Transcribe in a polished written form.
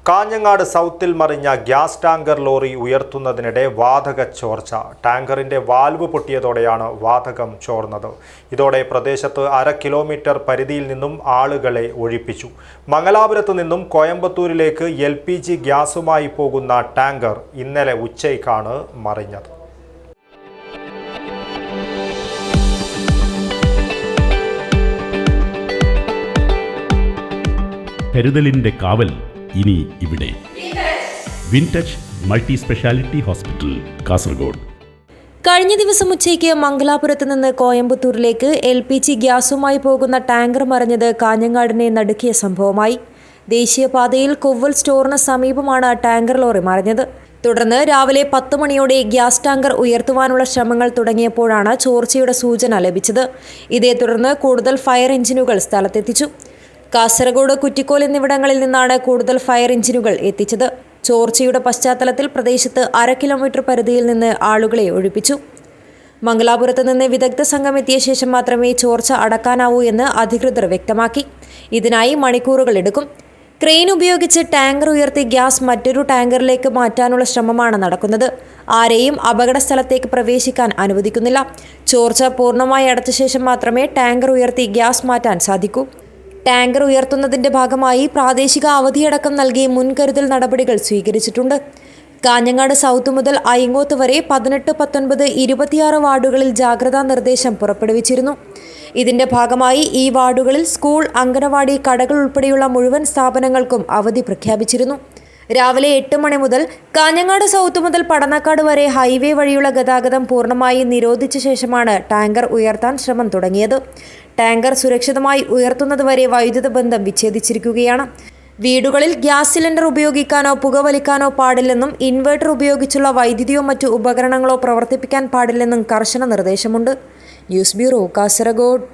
കാഞ്ഞങ്ങാട് സൗത്തിൽ മറിഞ്ഞ gas tanker lorry ഉയർത്തുന്നതിനിടെ വാതക ചോർച്ച. ടാങ്കറിന്റെ വാൽവ് പൊട്ടിയതോടെയാണ് വാതകം ചോർന്നത്. ഇതോടെ പ്രദേശത്ത് 1/2 കിലോമീറ്റർ പരിധിയിൽ നിന്നും ആളുകളെ ഒഴിപ്പിച്ചു. മംഗലാപുരത്ത് നിന്നും കോയമ്പത്തൂരിലേക്ക് LPG ഗ്യാസുമായി പോകുന്ന ടാങ്കർ ഇന്നലെ ഉച്ചയ്ക്കാണ് മറിഞ്ഞത്. കരുതലിന്റെ കാവൽ ഇനി ഇവിടെ. വിൻടച്ച് മൾട്ടി സ്പെഷ്യാലിറ്റി ഹോസ്പിറ്റൽ, കാസർഗോഡ്. കഴിഞ്ഞ ദിവസം ഉച്ചയ്ക്ക് മംഗലാപുരത്ത് നിന്ന് കോയമ്പത്തൂരിലേക്ക് LPG ഗ്യാസുമായി പോകുന്ന ടാങ്കർ മറിഞ്ഞത് കാഞ്ഞങ്ങാടിനെ നടുക്കിയ സംഭവമായി. ദേശീയപാതയിൽ കൊവ്വൽ സ്റ്റോറിന് സമീപമാണ് ടാങ്കർ ലോറി മറിഞ്ഞത്. തുടർന്ന് രാവിലെ 10 മണിയോടെ ഗ്യാസ് ടാങ്കർ ഉയർത്തുവാനുള്ള ശ്രമങ്ങൾ തുടങ്ങിയപ്പോഴാണ് ചോർച്ചയുടെ സൂചന ലഭിച്ചത്. ഇതേ തുടർന്ന് കൂടുതൽ ഫയർ എഞ്ചിനുകൾ സ്ഥലത്തെത്തിച്ചു. കാസർഗോഡ്, കുറ്റിക്കോൽ എന്നിവിടങ്ങളിൽ നിന്നാണ് കൂടുതൽ ഫയർ എഞ്ചിനുകൾ എത്തിച്ചത്. ചോർച്ചയുടെ പശ്ചാത്തലത്തിൽ പ്രദേശത്ത് 1/2 കിലോമീറ്റർ പരിധിയിൽ നിന്ന് ആളുകളെ ഒഴിപ്പിച്ചു. മംഗലാപുരത്ത് നിന്ന് വിദഗ്ധ സംഘം എത്തിയ ശേഷം മാത്രമേ ചോർച്ച അടക്കാനാവൂ എന്ന് അധികൃതർ വ്യക്തമാക്കി. ഇതിനായി മണിക്കൂറുകൾ എടുക്കും. ക്രെയിൻ ഉപയോഗിച്ച് ടാങ്കർ ഉയർത്തി ഗ്യാസ് മറ്റൊരു ടാങ്കറിലേക്ക് മാറ്റാനുള്ള ശ്രമമാണ് നടക്കുന്നത്. ആരെയും അപകട സ്ഥലത്തേക്ക് പ്രവേശിക്കാൻ അനുവദിക്കുന്നില്ല. ചോർച്ച പൂർണ്ണമായി അടച്ച ശേഷം മാത്രമേ ടാങ്കർ ഉയർത്തി ഗ്യാസ് മാറ്റാൻ സാധിക്കൂ. ടാങ്കർ ഉയർത്തുന്നതിന്റെ ഭാഗമായി പ്രാദേശിക അവധിയടക്കം നൽകി മുൻകരുതൽ നടപടികൾ സ്വീകരിച്ചിട്ടുണ്ട്. കാഞ്ഞങ്ങാട് സൗത്ത് മുതൽ അയങ്ങോത്ത് വരെ 18, 19, 26 വാർഡുകളിൽ ജാഗ്രതാ നിർദ്ദേശം പുറപ്പെടുവിച്ചിരുന്നു. ഇതിന്റെ ഭാഗമായി ഈ വാർഡുകളിൽ സ്കൂൾ, അംഗനവാടി, കടകൾ ഉൾപ്പെടെയുള്ള മുഴുവൻ സ്ഥാപനങ്ങൾക്കും അവധി പ്രഖ്യാപിച്ചിരുന്നു. രാവിലെ 8 മണി മുതൽ കാഞ്ഞങ്ങാട് സൗത്ത് മുതൽ പടന്നക്കാട് വരെ ഹൈവേ വഴിയുള്ള ഗതാഗതം പൂർണ്ണമായി നിരോധിച്ച ശേഷമാണ് ടാങ്കർ ഉയർത്താൻ ശ്രമം തുടങ്ങിയത്. ടാങ്കർ സുരക്ഷിതമായി ഉയർത്തുന്നതുവരെ വൈദ്യുത ബന്ധം വിച്ഛേദിച്ചിരിക്കുകയാണ്. വീടുകളിൽ ഗ്യാസ് സിലിണ്ടർ ഉപയോഗിക്കാനോ പുകവലിക്കാനോ പാടില്ലെന്നും ഇൻവെർട്ടർ ഉപയോഗിച്ചുള്ള വൈദ്യുതിയോ മറ്റു ഉപകരണങ്ങളോ പ്രവർത്തിപ്പിക്കാൻ പാടില്ലെന്നും കർശന നിർദ്ദേശമുണ്ട്. News bureau, Kasaragod.